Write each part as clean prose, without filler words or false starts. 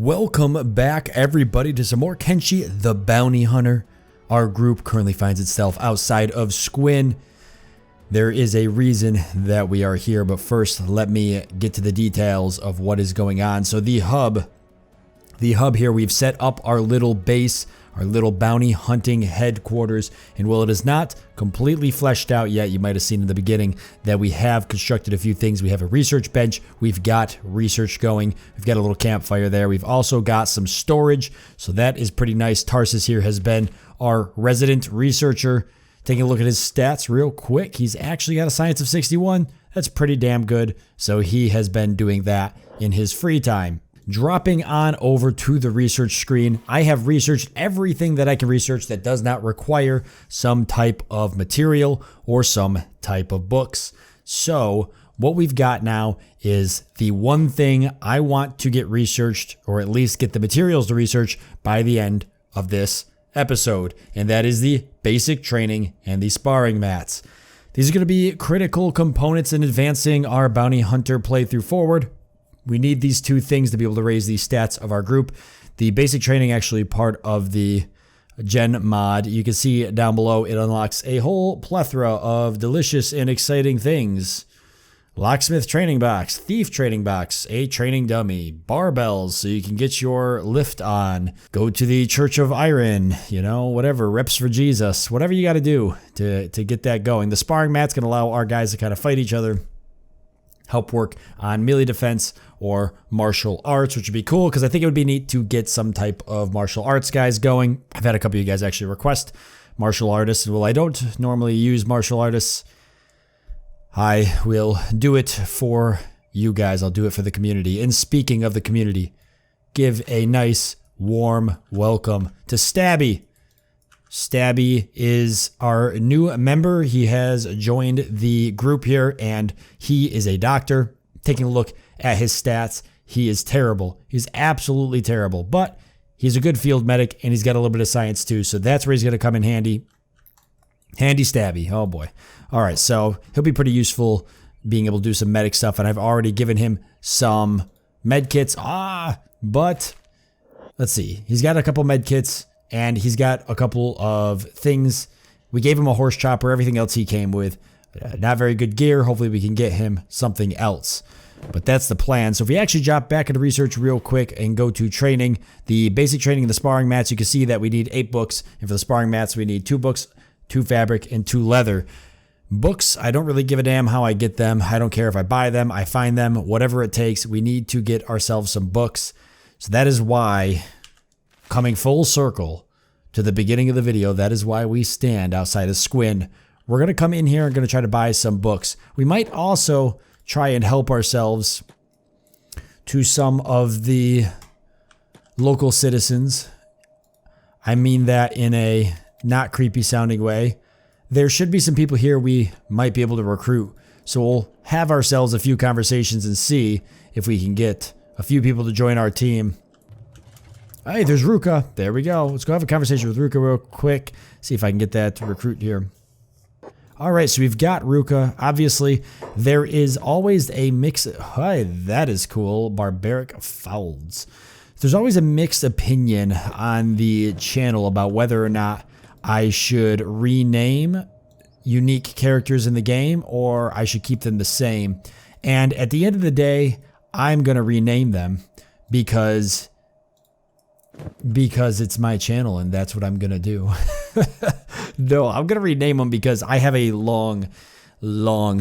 Welcome back, everybody, to some more Kenshi the Bounty Hunter. Our group currently finds itself outside of Squin. There is a reason that we are here, but first let me get to the details of what is going on. So the hub here, we've set up our little base, our little bounty hunting headquarters, and while it is not completely fleshed out yet, you might have seen in the beginning that we have constructed a few things. We have a research bench, we've got research going, we've got a little campfire there, we've also got some storage, so that is pretty nice. Tarsus here has been our resident researcher. Taking a look at his stats real quick, he's actually got a science of 61. That's pretty damn good, so he has been doing that in his free time. Dropping on over to the research screen, I have researched everything that I can research that does not require some type of material or some type of books. So what we've got now is the one thing I want to get researched, or at least get the materials to research by the end of this episode, and that is the basic training and the sparring mats. These are going to be critical components in advancing our bounty hunter playthrough forward. We need these two things to be able to raise the stats of our group. The basic training actually part of the gen mod. You can see down below it unlocks a whole plethora of delicious and exciting things. Locksmith training box, thief training box, a training dummy, barbells so you can get your lift on, go to the Church of Iron, you know, whatever, reps for Jesus, whatever you got to do to get that going. The sparring mat's going to allow our guys to kind of fight each other, help work on melee defense or martial arts, which would be cool because I think it would be neat to get some type of martial arts guys going. I've had a couple of you guys actually request martial artists. Well, I don't normally use martial artists. I will do it for you guys. I'll do it for the community. And speaking of the community, give a nice warm welcome to Stabby. Stabby is our new member. He has joined the group here and he is a doctor. Taking a look at his stats, he is terrible. He's absolutely terrible, but he's a good field medic and he's got a little bit of science too, so that's where he's going to come in handy. Handy Stabby, oh boy. All right, so he'll be pretty useful being able to do some medic stuff, and I've already given him some med kits. But let's see. He's got a couple med kits and he's got a couple of things. We gave him a horse chopper, everything else he came with. Not very good gear. Hopefully we can get him something else. But that's the plan. So if we actually drop back into research real quick and go to training, the basic training and the sparring mats, you can see that we need 8 books. And for the sparring mats, we need 2 books, 2 fabric, and 2 leather. Books, I don't really give a damn how I get them. I don't care if I buy them, I find them, whatever it takes. We need to get ourselves some books. So that is why, coming full circle to the beginning of the video, that is why we stand outside of Squin. We're going to come in here and going to try to buy some books. We might also try and help ourselves to some of the local citizens. I mean that in a not creepy sounding way. There should be some people here we might be able to recruit. So we'll have ourselves a few conversations and see if we can get a few people to join our team. Hey, there's Ruka. There we go. Let's go have a conversation with Ruka real quick. See if I can get that to recruit here. All right, so we've got Ruka. Obviously, there is always a mix. Hi, that is cool. Barbaric Fouls. There's always a mixed opinion on the channel about whether or not I should rename unique characters in the game or I should keep them the same. And at the end of the day, I'm going to rename them because it's my channel and that's what I'm going to do. No, I'm going to rename them because I have a long,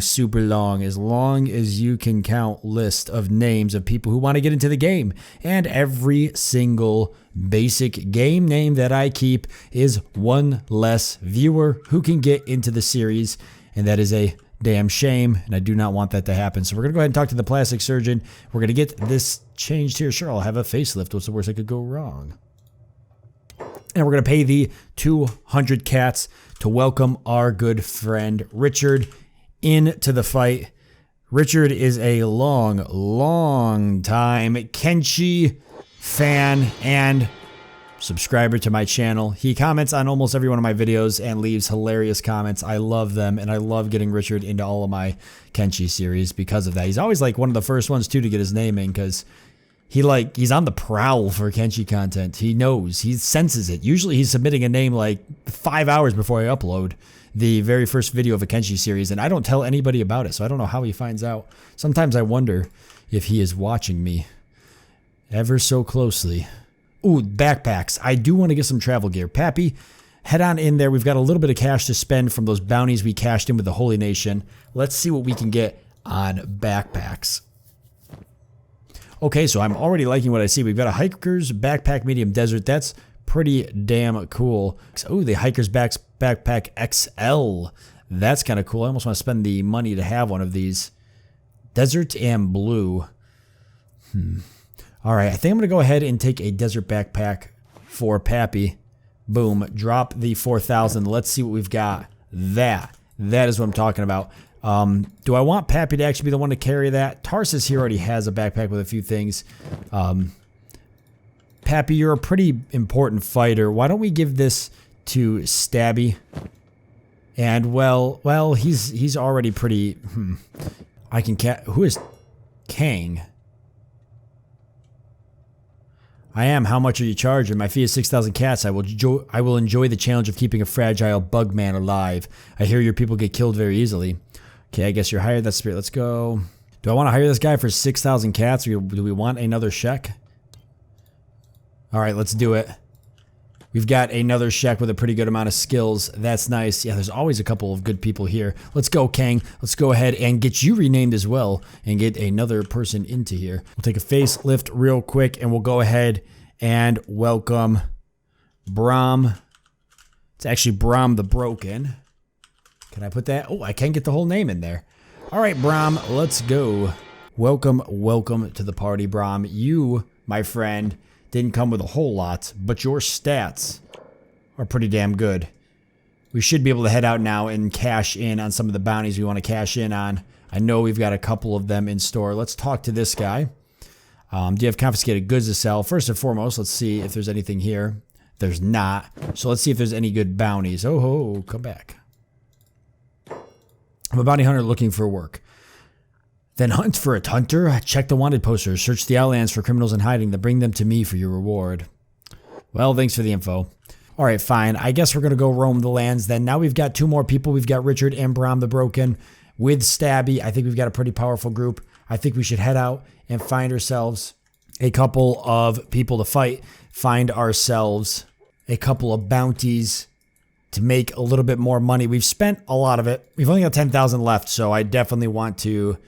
super long, as long as you can count list of names of people who want to get into the game. And every single basic game name that I keep is one less viewer who can get into the series. And that is a damn shame. And I do not want that to happen. So we're going to go ahead and talk to the plastic surgeon. We're going to get this changed here. Sure, I'll have a facelift. What's the worst that could go wrong? And we're going to pay the 200 cats to welcome our good friend Richard into the fight. Richard is a long time Kenshi fan and subscriber to my channel. He comments on almost every one of my videos and leaves hilarious comments. I love them, and I love getting Richard into all of my Kenshi series because of that. He's always like one of the first ones too to get his name in because He's on the prowl for Kenshi content. He knows. He senses it. Usually he's submitting a name like 5 hours before I upload the very first video of a Kenshi series, and I don't tell anybody about it, so I don't know how he finds out. Sometimes I wonder if he is watching me ever so closely. Ooh, backpacks. I do want to get some travel gear. Papi, head on in there. We've got a little bit of cash to spend from those bounties we cashed in with the Holy Nation. Let's see what we can get on backpacks. Okay, so I'm already liking what I see. We've got a hiker's backpack medium desert. That's pretty damn cool. Oh, the hiker's backpack XL. That's kind of cool. I almost want to spend the money to have one of these. Desert and blue. All right, I think I'm going to go ahead and take a desert backpack for Papi. Boom, drop the 4,000. Let's see what we've got. That is what I'm talking about. Do I want Papi to actually be the one to carry that? Tarsus here already has a backpack with a few things. Papi, you're a pretty important fighter. Why don't we give this to Stabby? And well, he's already pretty. I can who is Kang? I am. How much are you charging? My fee is 6,000 cats. I will enjoy the challenge of keeping a fragile bug man alive. I hear your people get killed very easily. Okay, I guess you're hired. That's spirit. Let's go. Do I want to hire this guy for 6,000 cats, or do we want another Shek? All right, let's do it. We've got another Shek with a pretty good amount of skills. That's nice. Yeah, there's always a couple of good people here. Let's go, Kang. Let's go ahead and get you renamed as well and get another person into here. We'll take a facelift real quick, and we'll go ahead and welcome Brahm. It's actually Brahm the Broken. Can I put that? Oh, I can get the whole name in there. All right, Brahm, let's go. Welcome to the party, Brahm. You, my friend, didn't come with a whole lot, but your stats are pretty damn good. We should be able to head out now and cash in on some of the bounties we want to cash in on. I know we've got a couple of them in store. Let's talk to this guy. Do you have confiscated goods to sell? First and foremost, let's see if there's anything here. There's not. So let's see if there's any good bounties. Oh, ho, come back. I'm a bounty hunter looking for work. Then hunt for a hunter. Check the wanted posters. Search the outlands for criminals in hiding. Then bring them to me for your reward. Well, thanks for the info. All right, fine. I guess we're going to go roam the lands then. Now we've got two more people. We've got Richard and Brahm the Broken with Stabby. I think we've got a pretty powerful group. I think we should head out and find ourselves a couple of people to fight. Find ourselves a couple of bounties to make a little bit more money. We've spent a lot of it. We've only got 10,000 left, so I definitely want to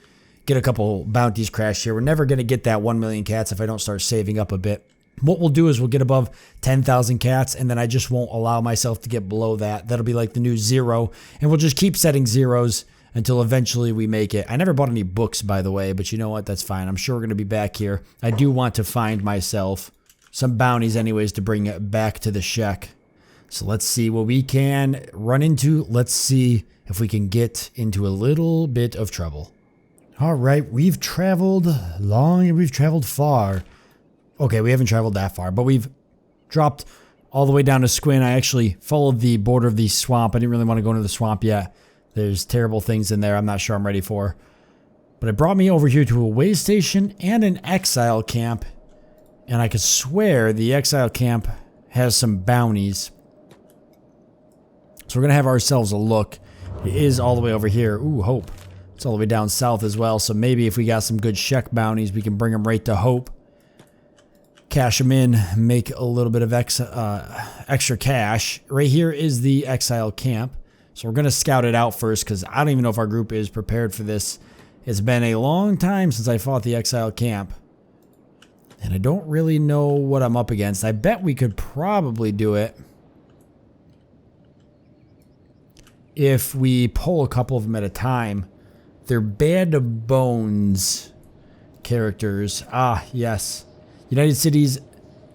get a couple bounties crashed here. We're never going to get that 1 million cats if I don't start saving up a bit. What we'll do is we'll get above 10,000 cats, and then I just won't allow myself to get below that. That'll be like the new 0, and we'll just keep setting zeros until eventually we make it. I never bought any books, by the way, but you know what? That's fine. I'm sure we're going to be back here. I do want to find myself some bounties anyways to bring it back to the Shek. So let's see what we can run into. Let's see if we can get into a little bit of trouble. All right, we've traveled long and we've traveled far. Okay, we haven't traveled that far, but we've dropped all the way down to Squin. I actually followed the border of the swamp. I didn't really want to go into the swamp yet. There's terrible things in there I'm not sure I'm ready for. But it brought me over here to a way station and an exile camp. And I could swear the exile camp has some bounties. So we're going to have ourselves a look. It is all the way over here. Ooh, Hope. It's all the way down south as well. So maybe if we got some good Shek bounties, we can bring them right to Hope. Cash them in. Make a little bit of extra cash. Right here is the exile camp. So we're going to scout it out first because I don't even know if our group is prepared for this. It's been a long time since I fought the exile camp. And I don't really know what I'm up against. I bet we could probably do it if we pull a couple of them at a time. They're Band of Bones characters. Ah, yes. United Cities,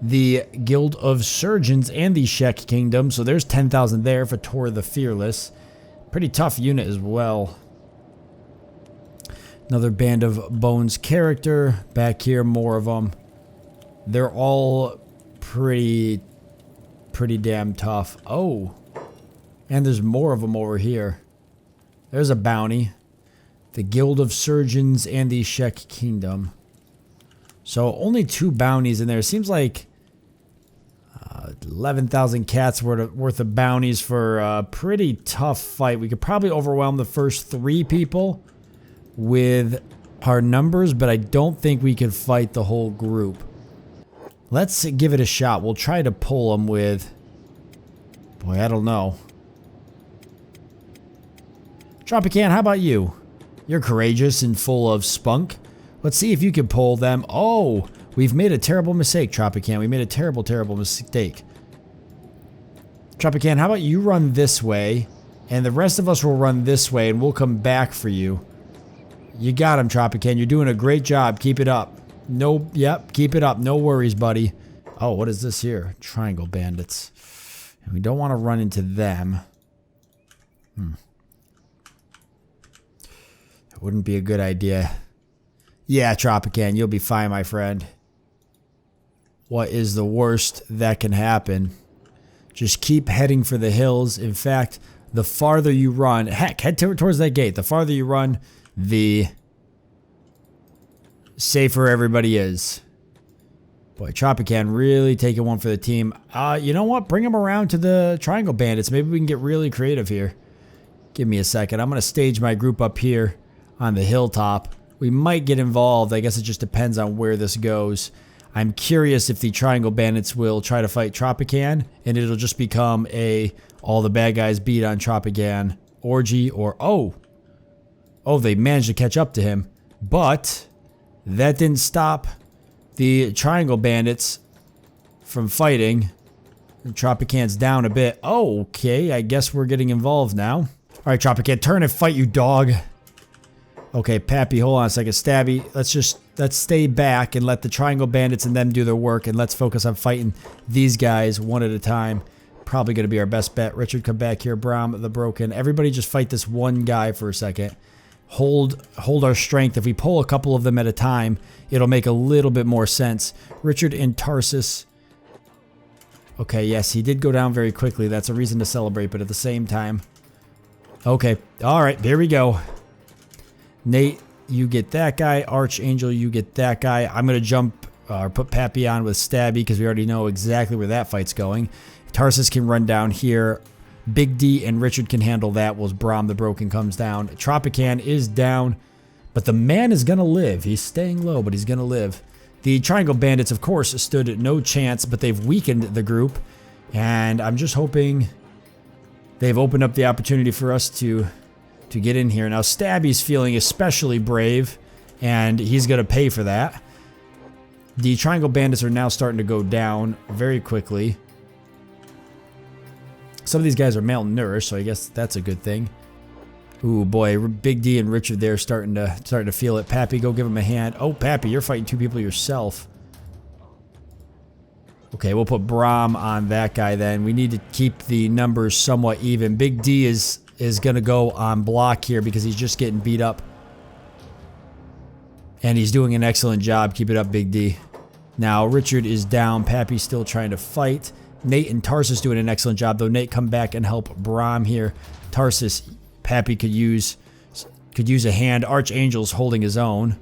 the Guild of Surgeons, and the Shek Kingdom. So there's 10,000 there for Tor the Fearless. Pretty tough unit as well. Another Band of Bones character. Back here, more of them. They're all pretty damn tough. Oh. And there's more of them over here. There's a bounty. The Guild of Surgeons and the Shek Kingdom. So only 2 bounties in there. Seems like 11,000 cats worth of bounties for a pretty tough fight. We could probably overwhelm the first 3 people with our numbers, but I don't think we could fight the whole group. Let's give it a shot. We'll try to pull them with... Boy, I don't know. Tropican, how about you? You're courageous and full of spunk. Let's see if you can pull them. Oh, we've made a terrible mistake, Tropican. We made a terrible, terrible mistake. Tropican, how about you run this way, and the rest of us will run this way, and we'll come back for you. You got him, Tropican. You're doing a great job. Keep it up. No, yep, keep it up. No worries, buddy. Oh, what is this here? Triangle bandits. And we don't want to run into them. It wouldn't be a good idea. Yeah, Tropican, you'll be fine, my friend. What is the worst that can happen? Just keep heading for the hills. In fact, the farther you run... Heck, head towards that gate. The farther you run, the safer everybody is. Boy, Tropican really taking one for the team. You know what? Bring them around to the Triangle Bandits. Maybe we can get really creative here. Give me a second. I'm going to stage my group up here on the hilltop. We might get involved. I guess it just depends on where this goes. I'm curious if the Triangle Bandits will try to fight Tropican, and it'll just become a all the bad guys beat on Tropican orgy, or oh, they managed to catch up to him. But that didn't stop the Triangle Bandits from fighting. And Tropican's down a bit. Oh, okay, I guess we're getting involved now. All right, Tropican, turn and fight, you dog. Okay, Papi, hold on a second. Stabby, let's stay back and let the Triangle Bandits and them do their work, and let's focus on fighting these guys one at a time. Probably going to be our best bet. Richard, come back here. Brom, the Broken. Everybody just fight this one guy for a second. Hold our strength. If we pull a couple of them at a time, it'll make a little bit more sense. Richard and Tarsus. Okay, yes, he did go down very quickly. That's a reason to celebrate, but at the same time... Okay, all right, here we go. Nate, you get that guy. Archangel, you get that guy. I'm going to jump or put Papi on with Stabby because we already know exactly where that fight's going. Tarsus can run down here. Big D and Richard can handle that while Brom the Broken comes down. Tropican is down, but the man is going to live. He's staying low, but he's going to live. The Triangle Bandits, of course, stood no chance, but they've weakened the group, and I'm just hoping they've opened up the opportunity for us to get in here. Now, Stabby's feeling especially brave, and he's going to pay for that. The Triangle Bandits are now starting to go down very quickly. Some of these guys are malnourished, so I guess that's a good thing. Ooh, boy, Big D and Richard there starting to feel it. Papi, go give him a hand. Oh, Papi, you're fighting 2 people yourself. Okay, we'll put Brom on that guy then. We need to keep the numbers somewhat even. Big D is going to go on block here because he's just getting beat up. And he's doing an excellent job. Keep it up, Big D. Now, Richard is down. Papi's still trying to fight. Nate and Tarsus doing an excellent job, though. Nate, come back and help Brom here. Tarsus, Papi could use a hand. Archangel's holding his own.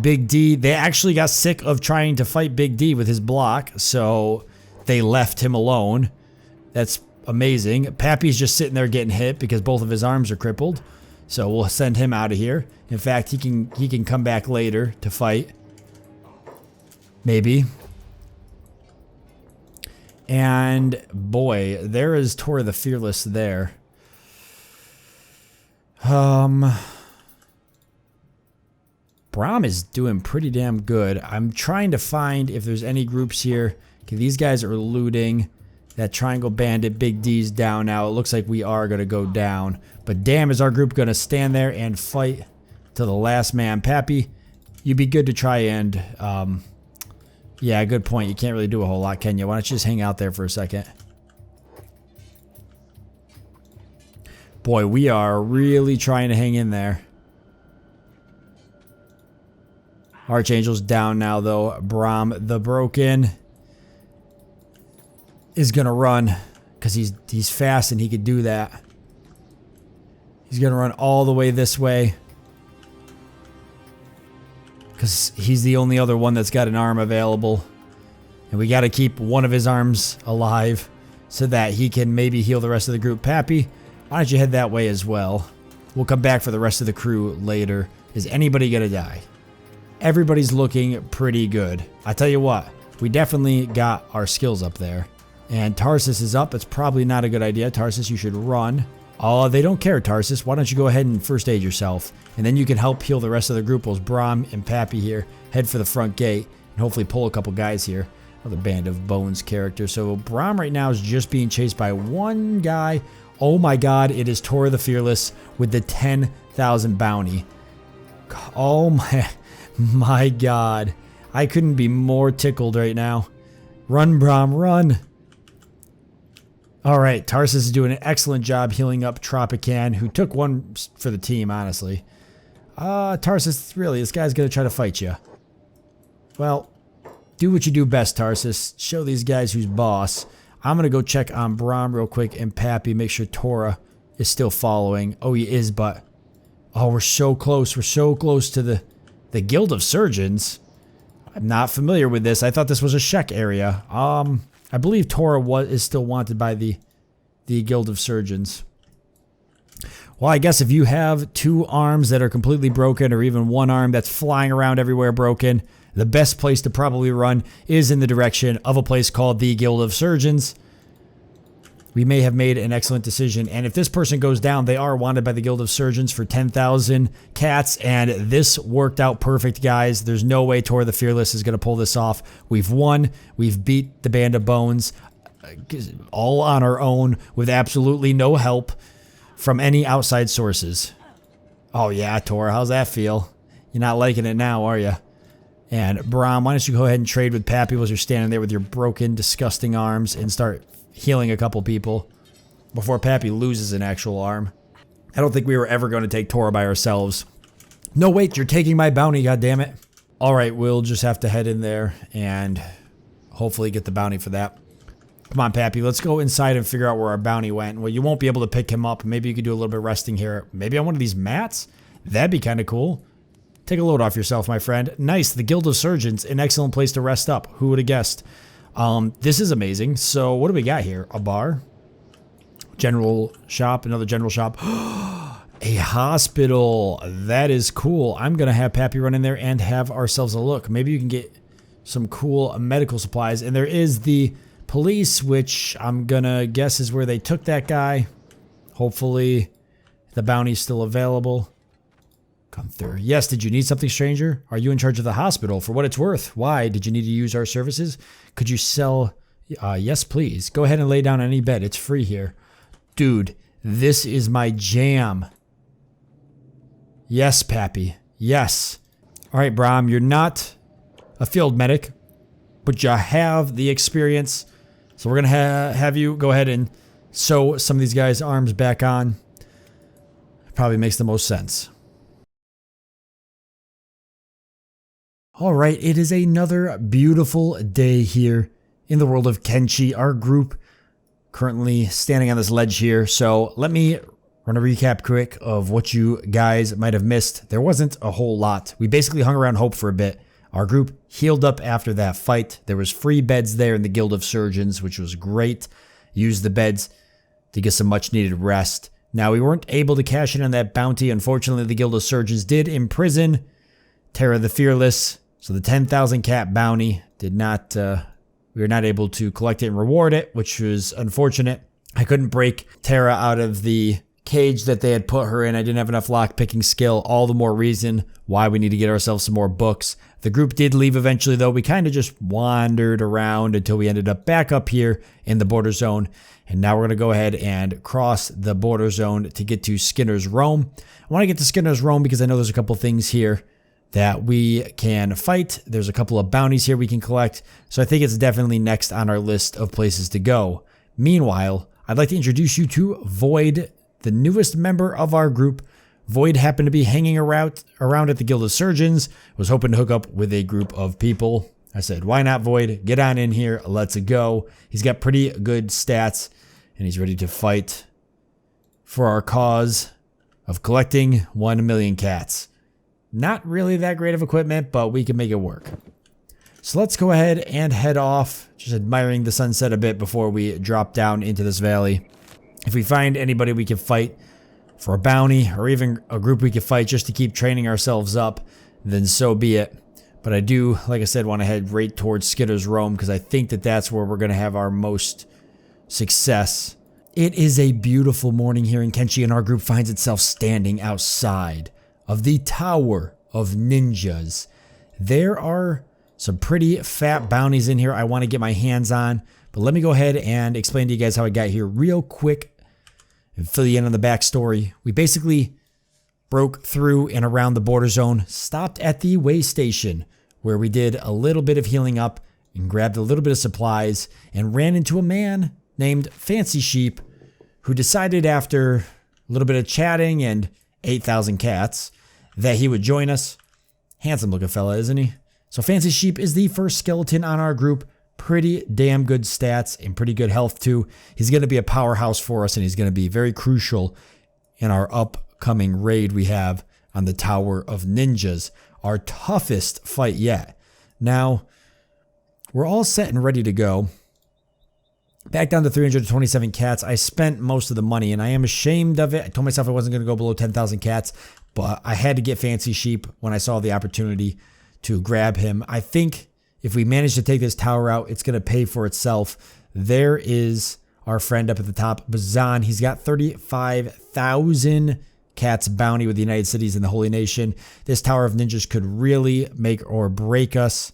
Big D, they actually got sick of trying to fight Big D with his block, so they left him alone. That's amazing. Papi's just sitting there getting hit because both of his arms are crippled. So we'll send him out of here. In fact, he can come back later to fight. Maybe. And boy, there is Tor the Fearless there. Brom is doing pretty damn good. I'm trying to find if there's any groups here. Okay, these guys are looting. That Triangle Bandit, Big D's down now. It looks like we are going to go down. But damn, is our group going to stand there and fight to the last man. Papi, you'd be good to try and... yeah, good point. You can't really do a whole lot, can you? Why don't you just hang out there for a second? Boy, we are really trying to hang in there. Archangel's down now, though. Brom the Broken is going to run because he's fast and he could do that. He's going to run all the way this way. because he's the only other one that's got an arm available. And we got to keep one of his arms alive so that he can maybe heal the rest of the group. Papi, why don't you head that way as well? We'll come back for the rest of the crew later. Is anybody going to die? Everybody's looking pretty good. I tell you what, we definitely got our skills up there. And Tarsus is up. It's probably not a good idea. Tarsus, you should run. Oh, they don't care, Tarsus. Why don't you go ahead and first aid yourself? And then you can help heal the rest of the group. While Brom and Papi here head for the front gate and hopefully pull a couple guys here. Another Band of Bones character. So Brom right now is just being chased by one guy. Oh my god, it is Tora the Fearless with the 10,000 bounty. Oh my god. I couldn't be more tickled right now. Run, Brom, run. Alright, Tarsus is doing an excellent job healing up Tropican, who took one for the team, honestly. Tarsus, really, this guy's gonna try to fight you. Well, do what you do best, Tarsus. Show these guys who's boss. I'm going to go check on Brom real quick and Papi. Make sure Tora is still following. Oh, he is, but... Oh, we're so close. We're so close to the Guild of Surgeons. I'm not familiar with this. I thought this was a Shek area. I believe Tora is still wanted by the Guild of Surgeons. Well, I guess if you have two arms that are completely broken or even one arm that's flying around everywhere broken... The best place to probably run is in the direction of a place called the Guild of Surgeons. We may have made an excellent decision. And if this person goes down, they are wanted by the Guild of Surgeons for 10,000 cats. And this worked out perfect, guys. There's no way Tor the Fearless is going to pull this off. We've won. We've beat the Band of Bones all on our own with absolutely no help from any outside sources. Oh, yeah, Tor, how's that feel? You're not liking it now, are you? And Brom, why don't you go ahead and trade with Papi while you're standing there with your broken, disgusting arms and start healing a couple people before Papi loses an actual arm. I don't think we were ever going to take Tora by ourselves. No, wait, you're taking my bounty, goddammit. Alright, we'll just have to head in there and hopefully get the bounty for that. Come on, Papi, let's go inside and figure out where our bounty went. Well, you won't be able to pick him up. Maybe you could do a little bit of resting here. Maybe on one of these mats? That'd be kind of cool. Take a load off yourself, my friend. Nice, the Guild of Surgeons, an excellent place to rest up. Who would have guessed? This is amazing. So what do we got here? A bar? General shop, another general shop. A hospital. That is cool. I'm going to have Papi run in there and have ourselves a look. Maybe you can get some cool medical supplies. And there is the police, which I'm going to guess is where they took that guy. Hopefully the bounty's still available. Come through. Yes, did you need something, stranger? Are you in charge of the hospital? For what it's worth. Why? Did you need to use our services? Could you sell... yes, please. Go ahead and lay down on any bed. It's free here. Dude, this is my jam. Yes, Papi. Yes. Alright, Brom, you're not a field medic, but you have the experience. So we're going to have you go ahead and sew some of these guys' arms back on. Probably makes the most sense. Alright, it is another beautiful day here in the world of Kenshi. Our group currently standing on this ledge here. So let me run a recap quick of what you guys might have missed. There wasn't a whole lot. We basically hung around Hope for a bit. Our group healed up after that fight. There was free beds there in the Guild of Surgeons, which was great. Used the beds to get some much needed rest. Now, we weren't able to cash in on that bounty. Unfortunately, the Guild of Surgeons did imprison Tora the Fearless. So the 10,000 cat bounty did not, we were not able to collect it and reward it, which was unfortunate. I couldn't break Tora out of the cage that they had put her in. I didn't have enough lock picking skill. All the more reason why we need to get ourselves some more books. The group did leave eventually, though. We kind of just wandered around until we ended up back up here in the border zone. And now we're going to go ahead and cross the border zone to get to Skinner's Roam. I want to get to Skinner's Roam because I know there's a couple things here that we can fight. There's a couple of bounties here we can collect. So I think it's definitely next on our list of places to go. Meanwhile, I'd like to introduce you to Void, the newest member of our group. Void happened to be hanging around at the Guild of Surgeons. Was hoping to hook up with a group of people. I said, why not, Void? Get on in here. Let's go. He's got pretty good stats. And he's ready to fight for our cause of collecting 1 million cats. Not really that great of equipment, but we can make it work. So let's go ahead and head off, just admiring the sunset a bit before we drop down into this valley. If we find anybody we can fight for a bounty, or even a group we can fight just to keep training ourselves up, then so be it. But I do, like I said, want to head right towards Skitter's Rome, because I think that that's where we're going to have our most success. It is a beautiful morning here in Kenshi, and our group finds itself standing outside of the Tower of Ninjas. There are some pretty fat bounties in here I want to get my hands on, but let me go ahead and explain to you guys how I got here real quick and fill you in on the backstory. We basically broke through and around the border zone, stopped at the way station where we did a little bit of healing up and grabbed a little bit of supplies and ran into a man named Fancy Sheep who decided after a little bit of chatting and 8,000 cats that he would join us. Handsome looking fella, isn't he? So Fancy Sheep is the first skeleton on our group. Pretty damn good stats and pretty good health too. He's going to be a powerhouse for us, and he's going to be very crucial in our upcoming raid we have on the Tower of Ninjas. Our toughest fight yet. Now, we're all set and ready to go. Back down to 327 cats. I spent most of the money, and I am ashamed of it. I told myself I wasn't going to go below 10,000 cats, but I had to get Fancy Sheep when I saw the opportunity to grab him. I think if we manage to take this tower out, it's going to pay for itself. There is our friend up at the top, Bazan. He's got 35,000 cats bounty with the United Cities and the Holy Nation. This Tower of Ninjas could really make or break us.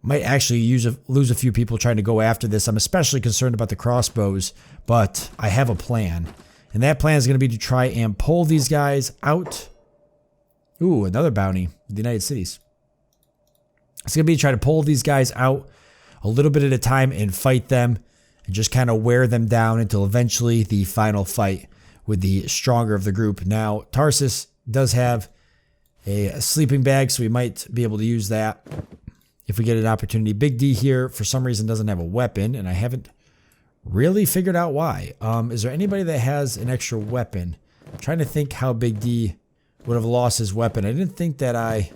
Might actually lose a few people trying to go after this. I'm especially concerned about the crossbows, but I have a plan. And that plan is going to be to try and pull these guys out. Ooh, another bounty with the United Cities. It's going to be to try to pull these guys out a little bit at a time and fight them and just kind of wear them down until eventually the final fight with the stronger of the group. Now, Tarsus does have a sleeping bag, so we might be able to use that if we get an opportunity. Big D here, for some reason, doesn't have a weapon, and I haven't really figured out why. Is there anybody that has an extra weapon? I'm trying to think how Big D would have lost his weapon. I didn't think that I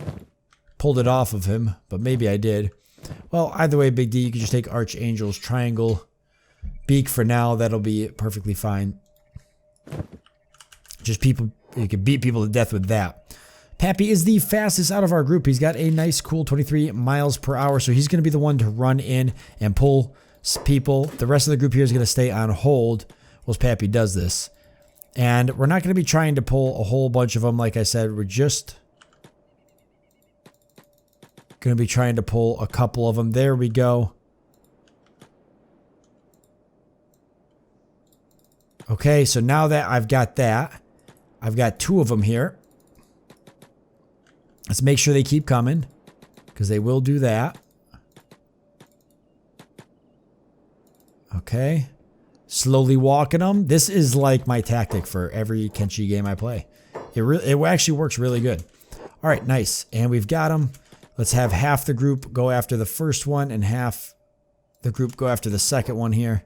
pulled it off of him, but maybe I did. Well, either way, Big D, you can just take Archangel's Triangle Beak for now. That'll be perfectly fine. Just people, you can beat people to death with that. Papi is the fastest out of our group. He's got a nice, cool 23 miles per hour, so he's going to be the one to run in and pull people. The rest of the group here is going to stay on hold whilst Papi does this. And we're not going to be trying to pull a whole bunch of them, like I said. We're just going to be trying to pull a couple of them. There we go. Okay, so now that I've got that, I've got two of them here. Let's make sure they keep coming, because they will do that. Okay. Slowly walking them. This is like my tactic for every Kenshi game I play. It actually works really good. All right, nice. And we've got them. Let's have half the group go after the first one and half the group go after the second one here.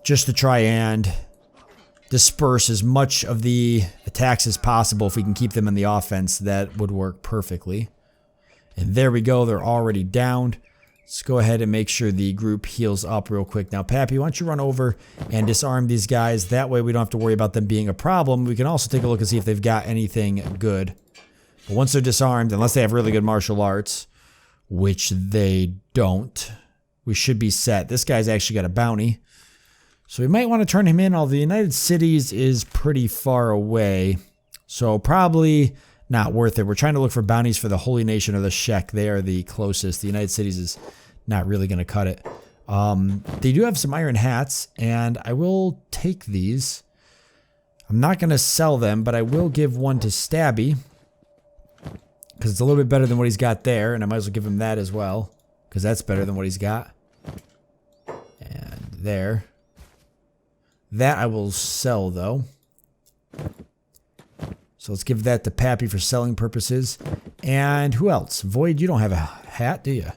Just to try and disperse as much of the attacks as possible. If we can keep them in the offense, that would work perfectly. And there we go. They're already downed. Let's go ahead and make sure the group heals up real quick. Now, Papi, why don't you run over and disarm these guys? That way we don't have to worry about them being a problem. We can also take a look and see if they've got anything good. But once they're disarmed, unless they have really good martial arts, which they don't, we should be set. This guy's actually got a bounty, so we might want to turn him in, although the United Cities is pretty far away, so probably not worth it. We're trying to look for bounties for the Holy Nation or the Shek. They are the closest. The United Cities is not really going to cut it. They do have some iron hats, and I will take these. I'm not going to sell them, but I will give one to Stabby, because it's a little bit better than what he's got there, and I might as well give him that as well, because that's better than what he's got. And there. That I will sell, though. So let's give that to Papi for selling purposes. And who else? Void, you don't have a hat, do you?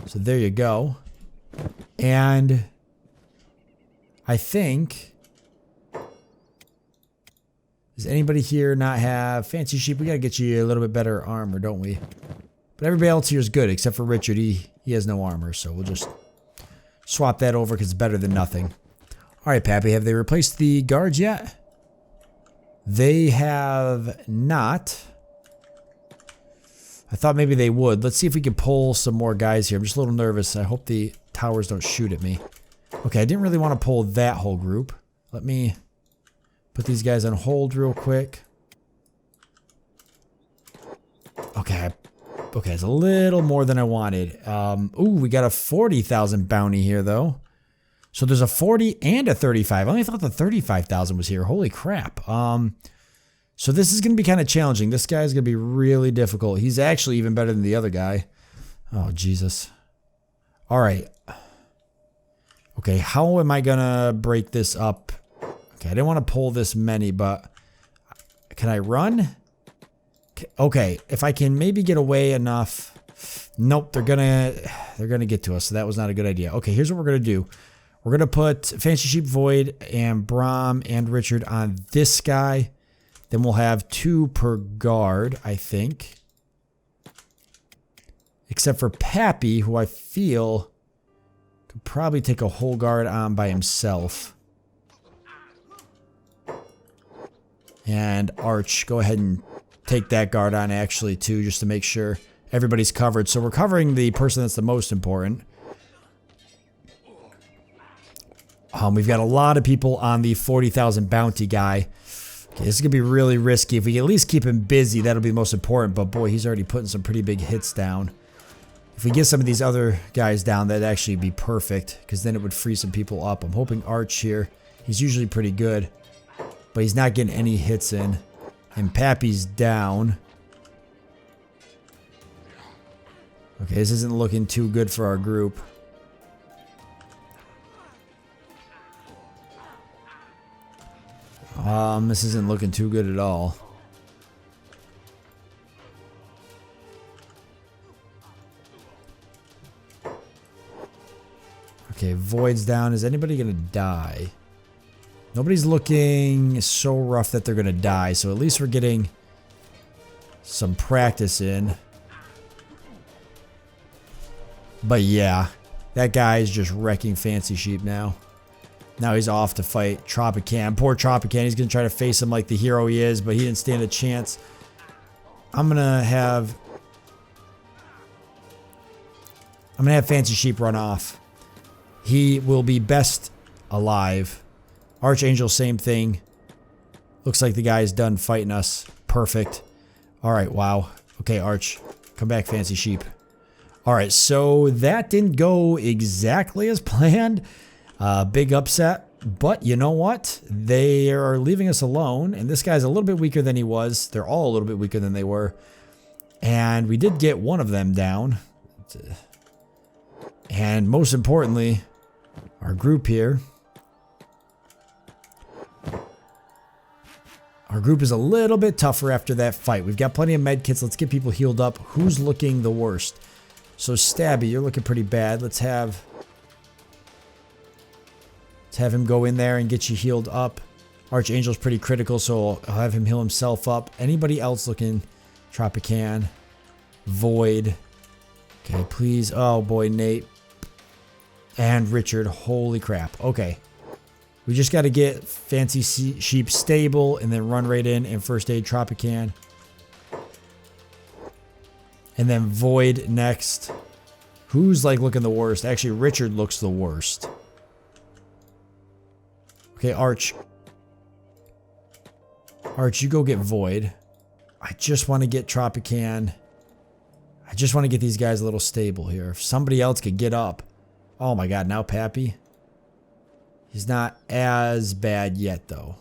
So there you go. And I think Does anybody here not have fancy sheep? We gotta get you a little bit better armor, don't we? But everybody else here is good, except for Richard. He has no armor, so we'll just swap that over because it's better than nothing. Alright, Pappy, have they replaced the guards yet? They have not. I thought maybe they would. Let's see if we can pull some more guys here. I'm just a little nervous. I hope the towers don't shoot at me. Okay, I didn't really want to pull that whole group. Let me put these guys on hold real quick. Okay, it's a little more than I wanted. Ooh, we got a 40,000 bounty here, though. So there's a 40 and a 35. I only thought the 35,000 was here. Holy crap. So this is going to be kind of challenging. This guy's going to be really difficult. He's actually even better than the other guy. Oh, Jesus. All right. Okay, how am I going to break this up? Okay, I didn't want to pull this many, but can I run? Okay, if I can maybe get away enough. Nope, they're gonna get to us, so that was not a good idea. Okay, here's what we're gonna do. We're gonna put Fancy Sheep, Void, and Brom and Richard on this guy. Then we'll have 2 per guard, I think. Except for Papi, who I feel could probably take a whole guard on by himself. And Arch, go ahead and take that guard on actually too, just to make sure everybody's covered. So we're covering the person that's the most important. We've got a lot of people on the 40,000 bounty guy. Okay, this is going to be really risky. If we can at least keep him busy, that'll be the most important. But boy, he's already putting some pretty big hits down. If we get some of these other guys down, that'd actually be perfect, because then it would free some people up. I'm hoping Arch here. He's usually pretty good, but he's not getting any hits in. And Pappy's down. Okay, this isn't looking too good for our group. This isn't looking too good at all. Okay, Void's down. Is anybody gonna die? Nobody's looking so rough that they're gonna die, so at least we're getting some practice in. But yeah, that guy is just wrecking Fancy Sheep now. Now he's off to fight Tropican. Poor Tropican. He's going to try to face him like the hero he is, but he didn't stand a chance. I'm going to have Fancy Sheep run off. He will be best alive. Archangel, same thing. Looks like the guy's done fighting us. Perfect. Alright, wow. Okay, Arch. Come back, Fancy Sheep. Alright, so that didn't go exactly as planned. Big upset. But you know what? They are leaving us alone. And this guy's a little bit weaker than he was. They're all a little bit weaker than they were. And we did get one of them down. And most importantly, our group here. Our group is a little bit tougher after that fight. We've got plenty of med kits. Let's get people healed up. Who's looking the worst? So Stabby, you're looking pretty bad. Let's have him go in there and get you healed up. Archangel's pretty critical, so I'll have him heal himself up. Anybody else looking? Tropican. Void. Okay, please. Oh boy, Nate. And Richard. Holy crap. Okay. We just got to get Fancy Sheep stable and then run right in and first aid Tropican. And then Void next. Who's like looking the worst? Actually, Richard looks the worst. Okay, Arch. Arch, you go get Void. I just want to get Tropican. I just want to get these guys a little stable here. If somebody else could get up. Oh my god, now Pappy. He's not as bad yet, though.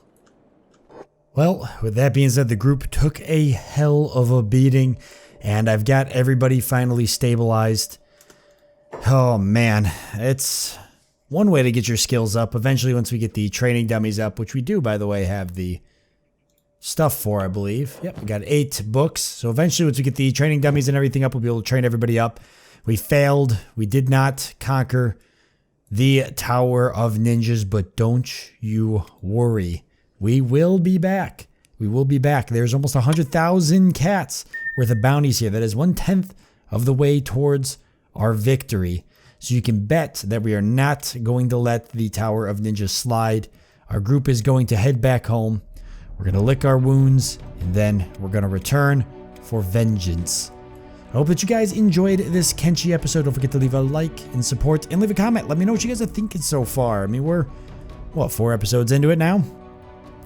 Well, with that being said, the group took a hell of a beating. And I've got everybody finally stabilized. Oh man, it's one way to get your skills up. Eventually, once we get the training dummies up, which we do, by the way, have the stuff for, I believe. Yep, we got 8 books. So eventually, once we get the training dummies and everything up, we'll be able to train everybody up. We failed. We did not conquer the Tower of Ninjas, but don't you worry. We will be back. we will be back. There's almost 100,000 cats worth of bounties here. That is 1/10 of the way towards our victory. So you can bet that we are not going to let the Tower of Ninjas slide. Our group is going to head back home. We're going to lick our wounds, and then we're going to return for vengeance. I hope that you guys enjoyed this Kenshi episode. Don't forget to leave a like and support and leave a comment. Let me know what you guys are thinking so far. I mean, we're, what, 4 episodes into it now?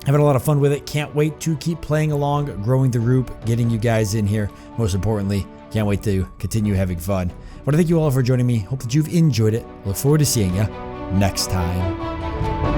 Having a lot of fun with it. Can't wait to keep playing along, growing the group, getting you guys in here. Most importantly, can't wait to continue having fun. I want to thank you all for joining me. Hope that you've enjoyed it. Look forward to seeing you next time.